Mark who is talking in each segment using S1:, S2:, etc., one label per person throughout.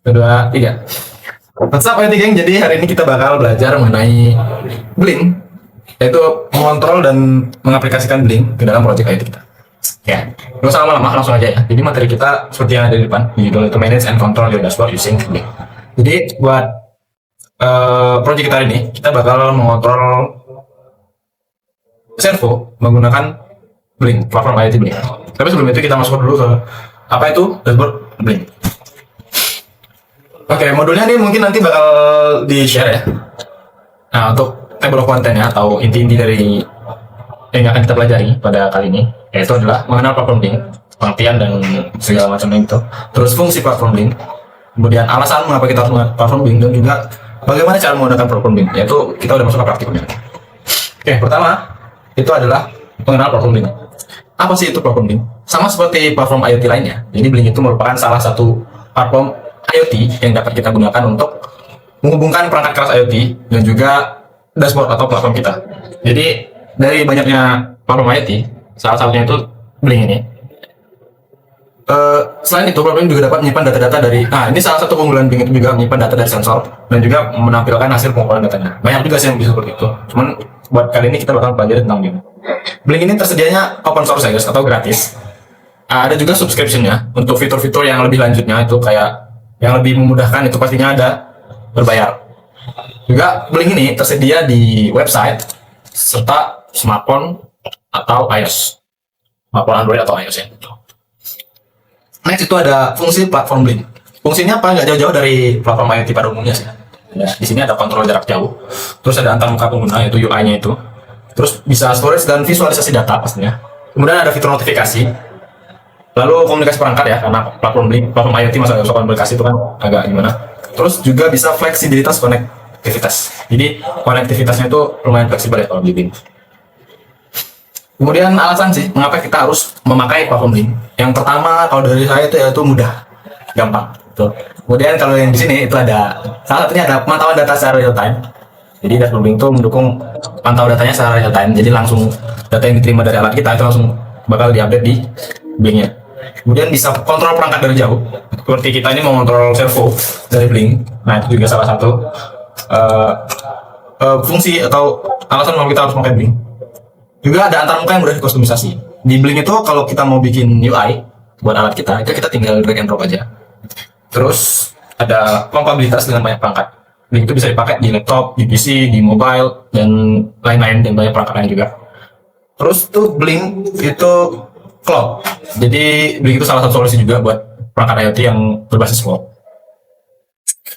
S1: Kedua, tiga. What's up IT Gang? Jadi hari ini kita bakal belajar mengenai Blink, yaitu mengontrol dan mengaplikasikan Blink ke dalam project IT kita. Ya, nggak usah lama-lama, langsung aja ya. Jadi materi kita seperti yang ada di depan, di judul itu Manage and Control Your Dashboard Using Blink. Jadi buat project kita ini, kita bakal mengontrol servo menggunakan Blink, platform IT Blink. Tapi sebelum itu kita masuk dulu ke apa itu dashboard Blink. Oke, modulnya ini mungkin nanti bakal di-share ya. Nah, untuk table of content-nya atau inti-inti dari yang akan kita pelajari pada kali ini, yaitu adalah mengenal platform Blink, pengertian dan segala macamnya itu. Terus fungsi platform Blink, kemudian alasan mengapa kita harus menggunakan platform Blink, dan juga bagaimana cara menggunakan platform Blink, yaitu kita udah masuk ke praktikumnya. Oke, pertama, itu adalah mengenal platform Blink. Apa sih itu platform Blink? Sama seperti platform IoT lainnya, jadi Blink itu merupakan salah satu platform IoT yang dapat kita gunakan untuk menghubungkan perangkat keras IoT dan juga dashboard atau platform kita. Jadi dari banyaknya platform IoT, salah satunya itu Blink ini. Selain itu, platform juga dapat menyimpan data-data dari. Nah, ini salah satu keunggulan Blink itu juga menyimpan data dari sensor dan juga menampilkan hasil pengumpulan datanya. Banyak juga sih yang bisa seperti itu. Cuman buat kali ini kita bakal pelajari tentang Blink. Blink ini tersedianya open source ya guys, atau gratis. Ada juga subscription-nya untuk fitur-fitur yang lebih lanjutnya itu kayak yang lebih memudahkan itu pastinya ada berbayar. Juga Blink ini tersedia di website serta smartphone atau iOS, smartphone Android atau iOS ya. Next itu ada fungsi platform Blink. Fungsinya apa? Nggak jauh-jauh dari platform IoT pada umumnya sih. Ya, di sini ada kontrol jarak jauh, terus ada antarmuka pengguna yaitu UI-nya itu, terus bisa storage dan visualisasi data pastinya. Kemudian ada fitur notifikasi. Lalu komunikasi perangkat ya, karena platform Blink, platform IoT masa komunikasi itu kan agak gimana. Terus juga bisa fleksibilitas konektivitas. Jadi konektivitasnya itu lumayan fleksibel ya kalau di Blink. Kemudian alasan sih mengapa kita harus memakai platform Blink. Yang pertama kalau dari saya itu yaitu mudah, gampang. Tuh. Kemudian kalau yang di sini itu ada salah satunya ada pemantauan data secara real time. Jadi dashboard Blink itu mendukung pantau datanya secara real time. Jadi langsung data yang diterima dari alat kita itu langsung bakal diupdate di Blink-nya. Kemudian bisa kontrol perangkat dari jauh. Seperti kita ini mau kontrol servo dari Blink. Nah itu juga salah satu fungsi atau alasan mengapa kita harus pakai Blink. Juga ada antarmuka yang mudah dikustomisasi. Di Blink itu kalau kita mau bikin UI buat alat kita, itu kita tinggal drag and drop aja. Terus ada kompatibilitas dengan banyak perangkat. Blink itu bisa dipakai di laptop, di PC, di mobile, dan lain-lain, dan banyak perangkat lain juga. Terus tuh Blink itu cloud. Jadi Blink itu salah satu solusi juga buat perangkat IoT yang berbasis cloud.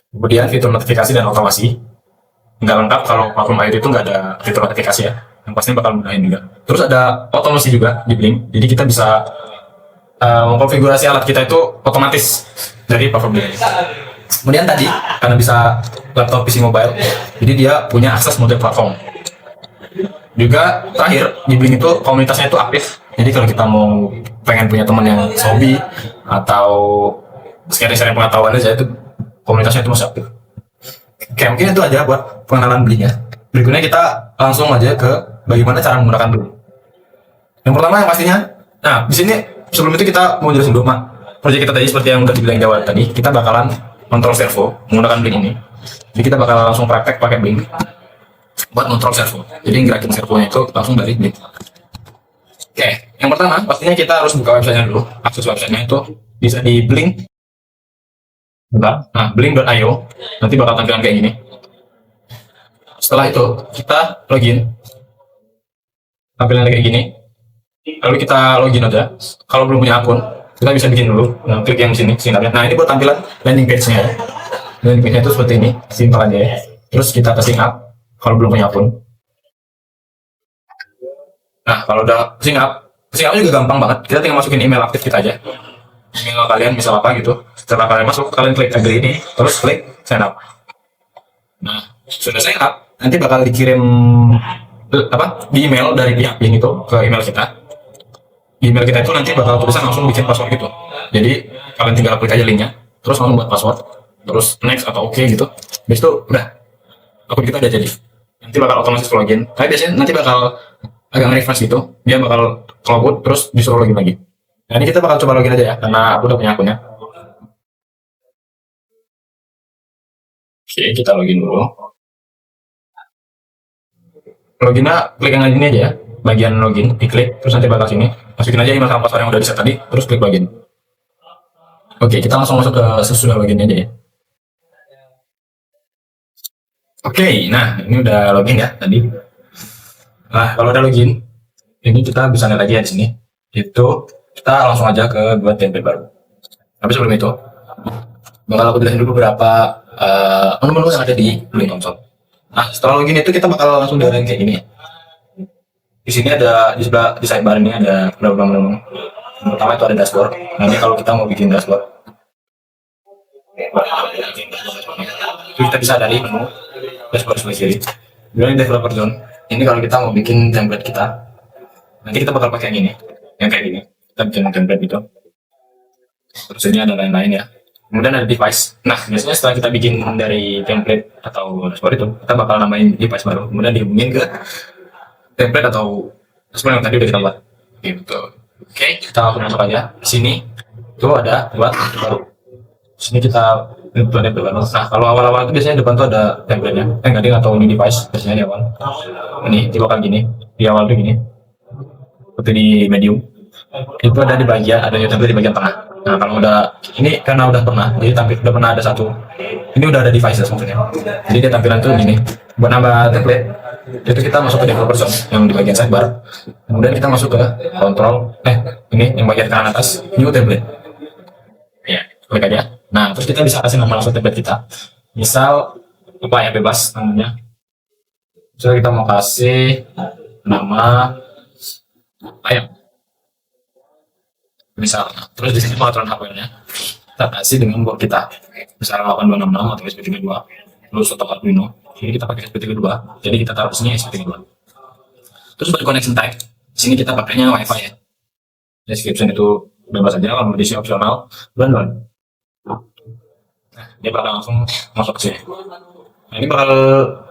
S1: Kemudian fitur notifikasi dan otomasi. Nggak lengkap kalau platform IoT itu nggak ada fitur notifikasi ya. Yang pastinya bakal mudahin juga. Terus ada otomasi juga di Blink. Jadi kita bisa mengkonfigurasi alat kita itu otomatis dari platform Blink. Kemudian tadi karena bisa laptop, PC, mobile, jadi dia punya akses multi platform. Juga terakhir di Blink itu komunitasnya itu aktif. Jadi kalau kita mau pengen punya teman yang hobi atau sharing-sharing pengetahuan aja, itu komunitasnya itu masih aktif. Oke, mungkin itu aja buat pengenalan Blink ya. Berikutnya kita langsung aja ke bagaimana cara menggunakan Blink. Yang pertama yang pastinya, nah di sini sebelum itu kita mau jelasin dulu Mak. Proyek kita tadi seperti yang udah dibilang di awal tadi, kita bakalan kontrol servo menggunakan Blink ini. Jadi kita bakal langsung praktek pakai Blink buat kontrol servo. Jadi gerakin servonya itu langsung dari Blink. Oke, yang pertama pastinya kita harus buka websitenya dulu. Akses websitenya itu bisa di Blink. Bentar, nah blink.io nanti bakal tampilan kayak gini. Setelah itu kita login, tampilannya kayak gini. Lalu kita login aja. Kalau belum punya akun, kita bisa bikin dulu. Nah, klik yang sini, singkatnya. Nah ini buat tampilan landing page-nya. Landing page-nya itu seperti ini, simpel aja ya. Terus kita ke sign up kalau belum punya akun. Nah, kalau udah sign up juga gampang banget. Kita tinggal masukin email aktif kita aja. Email kalian misal apa gitu. Setelah kalian masuk, kalian klik agree ini, terus klik sign up. Nah, sudah sign up, nanti bakal dikirim di email dari pihak Blink itu ke email kita. Di email kita itu nanti bakal tulisan langsung bikin password gitu. Jadi kalian tinggal klik aja linknya, terus langsung buat password, terus next atau oke gitu. Habis itu udah, akun kita udah jadi. Nanti bakal otomatis login. Tapi biasanya nanti bakal agak nge-refresh gitu, dia bakal cloud terus disuruh login lagi. Nah ini kita bakal coba login aja ya, karena aku udah punya akunnya. Oke, kita login dulu. Loginnya klik yang ini aja ya, bagian login, diklik, terus nanti bakal sini, masukin aja email sama password yang udah di set tadi, terus klik login. Oke, kita langsung masuk ke sesudah loginnya aja ya. Oke, nah ini udah login ya tadi. Nah, kalau udah login, ini kita bisa lihat lagi ya di sini. Itu kita langsung aja ke buat template baru. Tapi sebelum itu, bakal aku jelasin dulu beberapa menu-menu yang ada di Blink Console. Nah, setelah login itu kita bakal langsung diarahin kayak gini ya. Di sini ada di sebelah di sidebar ini ada beberapa menu. Yang pertama itu ada dashboard. Nah, ini kalau kita mau bikin dashboard, itu kita bisa dari menu dashboard sebelah kiri. Kemudian developer zone. Ini kalau kita mau bikin template kita, nanti kita bakal pakai yang ini, yang kayak gini. Kita bikin template gitu. Terus ini ada lain-lain ya. Kemudian ada device. Nah, biasanya setelah kita bikin dari template atau dashboard itu, kita bakal namain device baru. Kemudian dihubungin ke template atau dashboard yang tadi udah kita buat. Gitu. Oke, kita langsung masuk aja. Di sini itu ada buat baru. Di sini kita buat template baru. Nah, kalau awal-awal itu biasanya depan tuh ada template-nya. Nggak ada atau ini device biasanya di awal. Ini di bakal gini. Di awal tuh gini. Seperti di medium. Itu ada di bagian, ada new template di bagian tengah. Nah, kalau udah ini karena udah pernah, jadi tampil udah pernah ada satu. Ini udah ada devices maksudnya. Jadi dia tampilan tuh gini. Buat nambah template, itu kita masuk ke developer zone yang di bagian sidebar. Kemudian kita masuk ke kontrol, ini yang bagian kanan atas, new template. Ya, klik aja. Nah, terus kita bisa kasih nama langsung template kita. Misal apa ya, bebas namanya. Misal kita mau kasih nama ayam. Misalnya, terus di sini pengaturan hardware-nya kita kasih dengan board kita, misalnya 8266 atau SP32, terus atau Arduino. Ini kita pakai SP32, jadi kita taruh di sini SP32. Terus buat connection type, di sini kita pakainya WiFi ya. Description itu bebas aja, kalau di sini opsional, run. Nah, dia bakal langsung masuk ke sini. Nah, ini bakal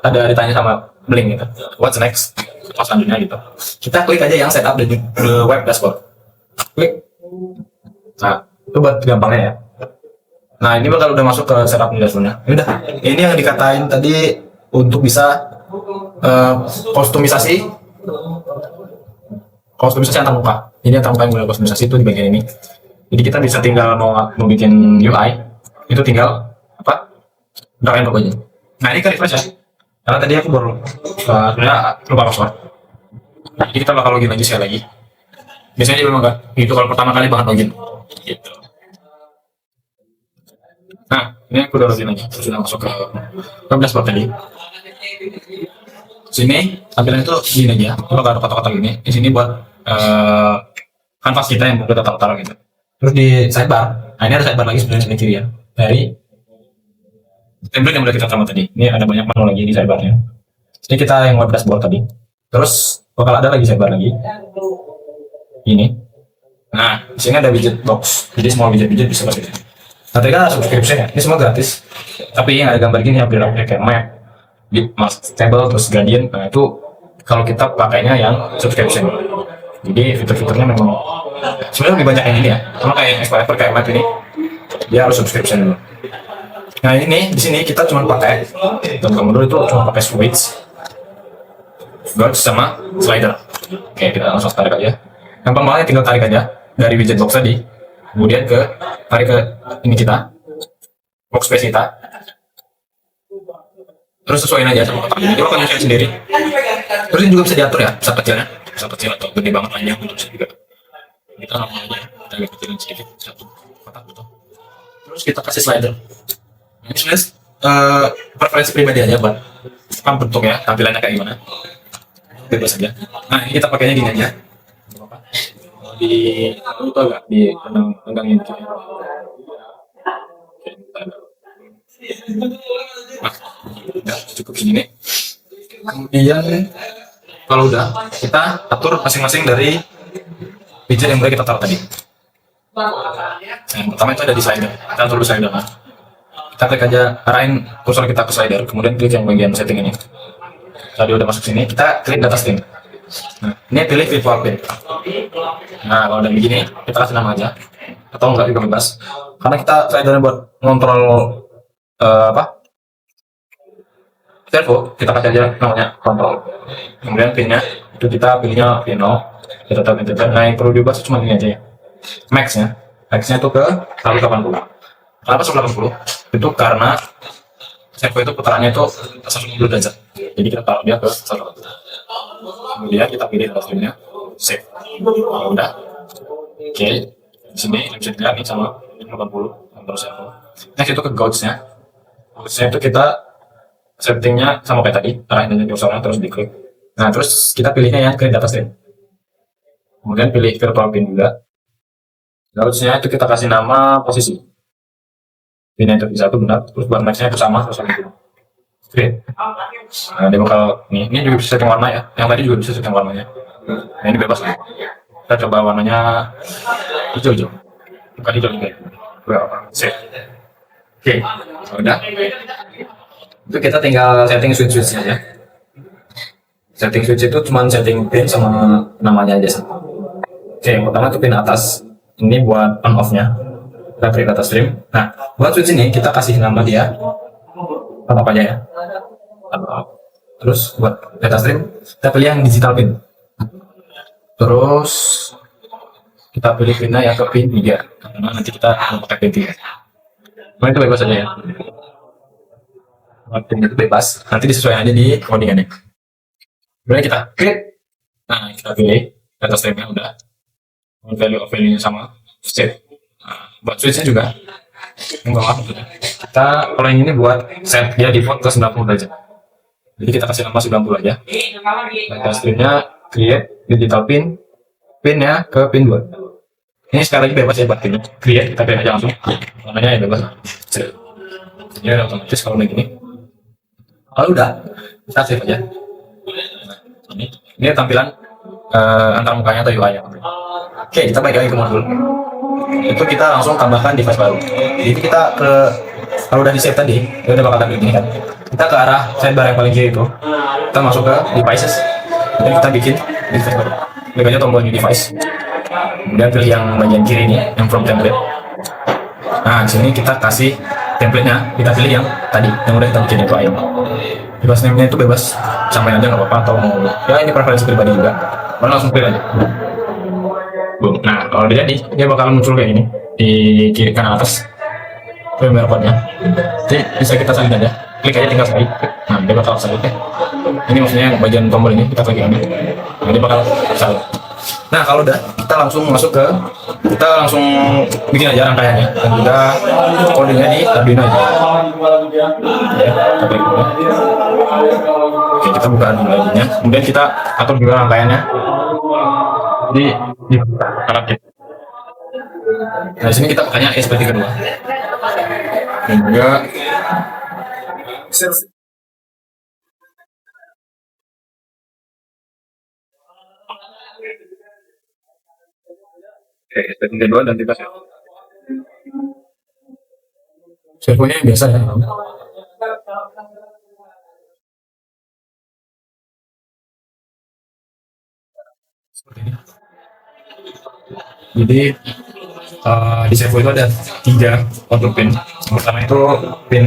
S1: ada ditanya sama Blink gitu, what's next, apa selanjutnya gitu. Kita klik aja yang setup the web dashboard. Klik. Nah, itu buat gampangnya ya. Nah, ini bakal udah masuk ke setup dashboardnya. Ini udah. Ini yang dikatain tadi untuk bisa kostumisasi antar muka. Ini antar muka yang boleh kostumisasi itu di bagian ini. Jadi kita bisa tinggal mau bikin UI, itu tinggal apa? Drag and drop aja. Nah, ini kan refresh ya. Karena tadi aku baru sebenarnya lupa password. Nah, jadi kita bakal login lagi sekali lagi. Biasanya dia memang kan, itu kalau pertama kali banget login. Gitu. Nah, ini aku udah login lagi, terus sudah masuk ke web dashboard tadi. Sini tampilan itu gini aja, kalau ada kotak-kotak gini, di sini buat kanvas kita yang udah taruh gitu. Terus di sidebar, nah ini ada sidebar lagi sebenarnya sebelah kiri ya, dari template yang udah kita taruh tadi. Ini ada banyak menu lagi di sidebarnya. Ini kita yang web dashboard tadi. Terus bakal ada lagi sidebar lagi. Ini. Nah, di sini ada widget box. Jadi semua widget bisa masuk. Nah, tadi kan ada subscription ya. Ini semua gratis. Tapi yang ada gambar gini yang kayak map, Mask Table, terus Guardian. Nah, itu kalau kita pakainya yang subscription. Jadi fitur-fiturnya memang sebenarnya lebih banyak yang ini ya. Sama kayak Explorer kayak map ini, dia harus subscription dulu. Nah, ini di sini kita cuma pakai dan kemudian itu cuma pakai switch, guard sama slider. Oke, kita langsung tarik aja. Gampang banget, tinggal tarik aja dari widget box tadi, kemudian tarik ke ini kita, workspace kita, terus sesuaiin aja sama kotak ini. Dia bakal nyesuaiin sendiri. Terus ini juga bisa diatur ya, bisa kecil atau gede banget panjang itu bisa juga. Kita normal aja, kita agak kecilin sedikit satu kotak gitu. Terus kita kasih slider. Ini sebenarnya preferensi pribadi aja buat bentuknya, tampilannya kayak gimana. Bebas aja. Nah, ini kita pakainya gini aja. Di itu agak di tengah-tengahnya gitu. Nah, udah cukup segini. Kemudian kalau udah kita atur masing-masing dari widget yang udah kita taruh tadi. Nah, yang pertama itu ada di slider. Kita atur slider. Nah, kita klik aja, arahin kursor kita ke slider, kemudian klik yang bagian setting ini. Tadi udah masuk sini, kita klik data stream. Nah, ini pilih virtual pin. Nah, kalau udah begini, kita kasih nama aja, atau enggak juga bebas. Karena kita slidernya buat ngontrol servo kita kasih aja namanya kontrol. Kemudian pinnya itu kita pilihnya pin 0, kita tetap enter. Nah yang perlu diubah cuma ini aja ya, maxnya itu ke 180. Kenapa 180? Itu karena servo itu putarannya itu 180 derajat, jadi kita taruh dia ke 180. Kemudian kita pilih data streamnya, save. Nah, udah. Oke, di sini bisa dilihat nih sama 80 terus servo. Next itu ke gauge-nya. Gauge-nya itu kita settingnya sama kayak tadi, arahin aja kursornya terus diklik. Nah terus kita pilihnya yang ke data stream. Kemudian pilih virtual pin juga. Gauge-nya itu kita kasih nama posisi. Pin yang terpisah itu benar, terus buat max-nya itu sama, terus gitu. Oke. Nah, dia bakal ini juga bisa setting warna ya. Yang tadi juga bisa setting warnanya. Nah, ini bebas lah. Kita coba warnanya hijau-hijau. Bukan hijau juga. Save. Oke. Udah. Itu kita tinggal setting switch-switchnya ya. Setting switch itu cuma setting pin sama namanya aja. Oke, yang pertama itu pin atas. Ini buat on off-nya. Kita klik data stream. Nah, buat switch ini kita kasih nama dia apa aja ya. Terus buat data stream kita pilih yang digital pin. Terus kita pilih pinnya yang ke pin 3 karena nanti kita mau pakai pin 3. Nah, itu bebas aja ya. Pin itu bebas, nanti disesuaikan aja di codingannya. Kemudian kita klik. Nah, kita pilih data streamnya udah. Value-nya sama. Save. Nah, buat switchnya juga yang bawah kita, kalau yang ini buat set dia default ke 90 derajat, jadi kita kasih nama 90 aja. Data streamnya create digital pinnya ke pin 2. Ini sekali lagi bebas ya buat pinnya, create kita pilih aja langsung namanya ya bebas. Jadi otomatis kalau begini kalau udah kita save aja. Nah, ini tampilan antar mukanya atau UI nya. Oke, kita balik lagi ke modul. Itu kita langsung tambahkan device baru. Jadi kita ke, kalau udah di save tadi, ya udah bakal tampil gini kan. Kita ke arah sidebar yang paling kiri itu. Kita masuk ke devices. Dan kita bikin device baru. Klik aja tombol new device. Kemudian pilih yang bagian kiri ini, yang from template. Nah, di sini kita kasih template-nya. Kita pilih yang tadi, yang udah kita bikin itu ayam. Device name-nya itu bebas, samain aja nggak apa-apa, atau mau ya ini preferensi pribadi juga. Langsung pilih aja. Boom. Nah, kalau dia dia bakal muncul kayak gini di kiri kanan atas firmware code-nya. Jadi bisa kita salin aja. Klik aja tinggal sekali. Nah, dia bakal salin ya. Ini maksudnya yang bagian tombol ini kita klik ambil. Nah, dia bakal salin. Nah, kalau udah kita langsung masuk ke, kita langsung bikin aja rangkaiannya dan juga kodenya di Arduino aja. Ya, kita klik dulu. Oke, kita buka dulu ID-nya. Kemudian kita atur juga rangkaiannya di alat kita. Nah, di sini kita pakainya SP32. Dan juga SP32 dan kita servonya yang biasa ya. Seperti ini. Jadi di servo itu ada 3 output pin. Yang pertama itu pin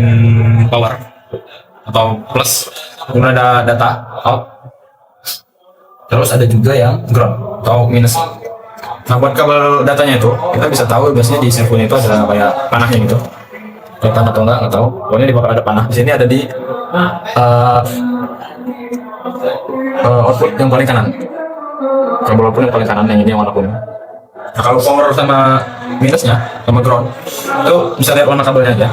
S1: power atau plus, kemudian ada data out, terus ada juga yang ground atau minus. Nah, buat kabel datanya itu kita bisa tahu biasanya di servonya itu ada kayak panahnya gitu. Kelihatan atau enggak tahu. Pokoknya di bakal ada panah. Di sini ada di output yang paling kanan. Kabel output yang paling kanan yang ini yang warna kuning. Nah, kalau power sama minusnya sama ground itu bisa lihat warna kabelnya aja.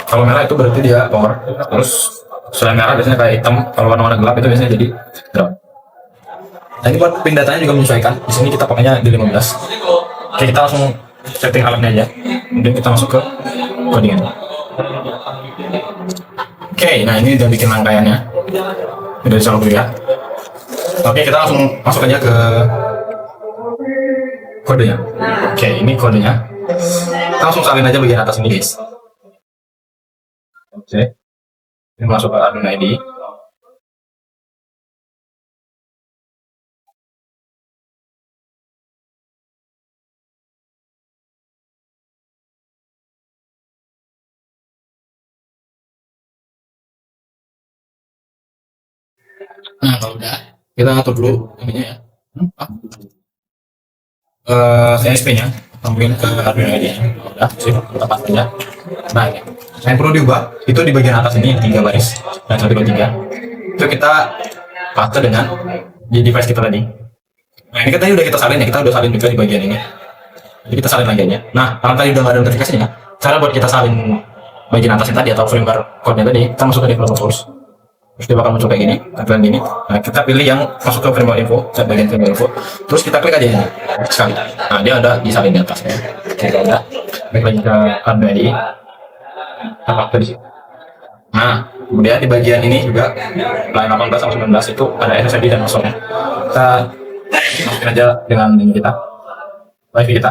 S1: Kalau merah itu berarti dia power. Terus selain merah biasanya kayak hitam. Kalau warna-warna gelap itu biasanya jadi ground. Nah, ini buat pin datanya juga menyesuaikan. Di sini kita pakainya di 15. Oke, kita langsung setting alatnya aja. Kemudian kita masuk ke codingan. Oke, nah ini udah bikin rangkaiannya. Udah bisa lihat. Oke, kita langsung masuk aja ke kodenya. Oke, ini kodenya. Kita langsung salin aja bagian atas ini, guys. Oke, ini masuk ke Arduino ID. Nah kalau udah, kita atur dulu ininya ya. CSP-nya, mungkin ke Arduino aja. Udah, sip, kita pas aja. Nah, ini. Yang perlu diubah itu di bagian atas ini yang 3 baris dan 1 2 3. Itu kita paste dengan di device kita tadi. Nah, ini kan tadi udah kita salin ya, kita udah salin juga di bagian ini. Jadi kita salin lagi aja. Nah, kalau tadi udah nggak ada notifikasinya, cara buat kita salin bagian atasnya tadi atau firmware code-nya tadi, kita masuk ke developer tools. Terus dia bakal muncul kayak gini, tampilan gini. Nah, kita pilih yang masuk ke firmware info, chat bagian firmware info. Terus kita klik aja ini sekali. Nah, dia ada disalin di atas. Oke, kalau udah, klik lagi ke Arduino. Apa di sini? Nah, kemudian di bagian ini juga line 18 sama 19 itu ada SSD dan maksudnya. Kita masukin aja dengan ini kita, wifi kita.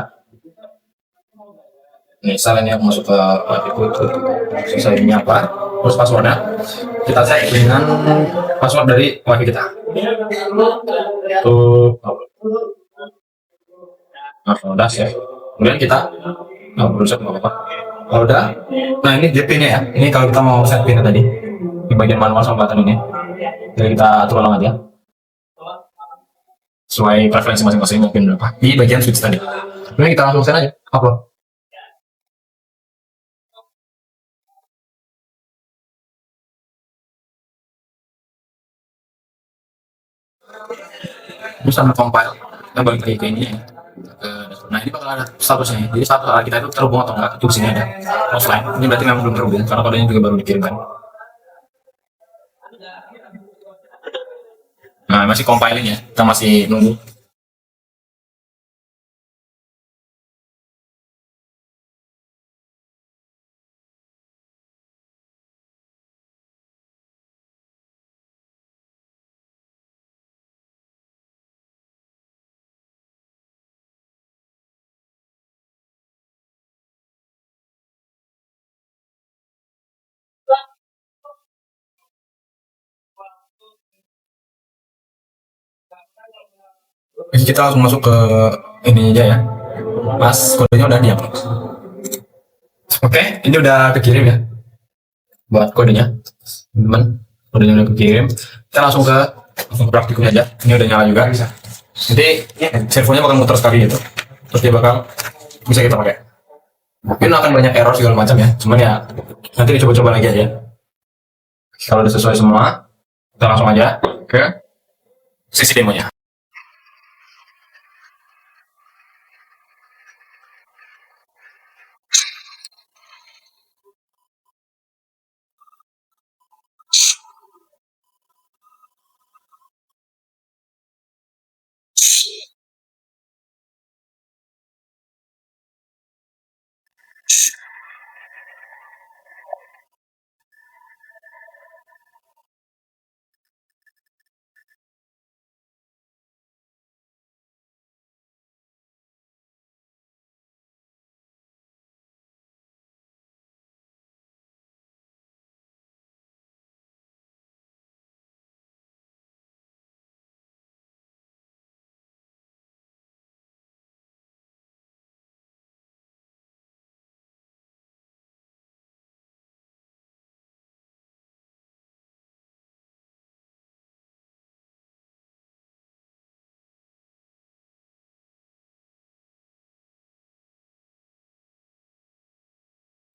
S1: Ini salahnya masuk ke wifi itu, selesai ini apa? Terus passwordnya kita set dengan password dari wifi kita. Tuh, nah, udah sih. Kemudian kita nggak perlu set apa-apa. Kalau udah, nah ini pin-nya ya. Ini kalau kita mau set pin tadi di bagian manual sama button ini, jadi kita atur ulang aja sesuai preferensi masing-masing mungkin berapa di bagian switch tadi. Kemudian kita langsung set aja, upload. Terus sama compile, kita balik lagi ke ini ya. Nah ini bakal ada statusnya, jadi status alat kita itu terhubung atau enggak, itu sini ada offline. Ini berarti memang belum terhubung karena kodenya juga baru dikirimkan. Nah masih compiling ya, kita masih nunggu. Jadi kita langsung masuk ke ini aja ya, pas kodenya udah diupload. Oke, ini udah kekirim ya buat kodenya, teman. Kodenya udah kekirim. Kita langsung ke praktikumnya aja. Ini udah nyala juga. Jadi servonya bakal muter sekali gitu. Terus dia bakal bisa kita pakai. Mungkin akan banyak error segala macam ya. Cuman ya nanti dicoba-coba lagi aja. Kalau udah sesuai semua, kita langsung aja ke sesi demonya.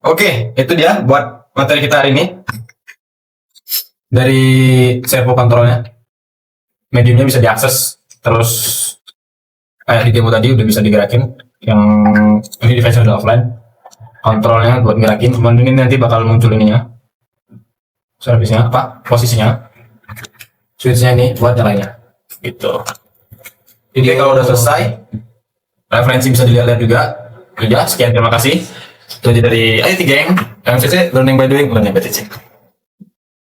S1: Oke, itu dia buat materi kita hari ini. Dari servo kontrolnya, mediumnya bisa diakses, terus kayak di demo tadi udah bisa digerakin. Yang ini device udah offline, kontrolnya buat gerakin. Cuman ini nanti bakal muncul ininya, servisnya apa, posisinya, switchnya ini buat nyalanya, gitu. Jadi kalau udah selesai, referensi bisa dilihat-lihat juga. Udah, sekian, terima kasih. Itu aja dari IT Gang, MCC Learning by Doing, Learning by Teaching.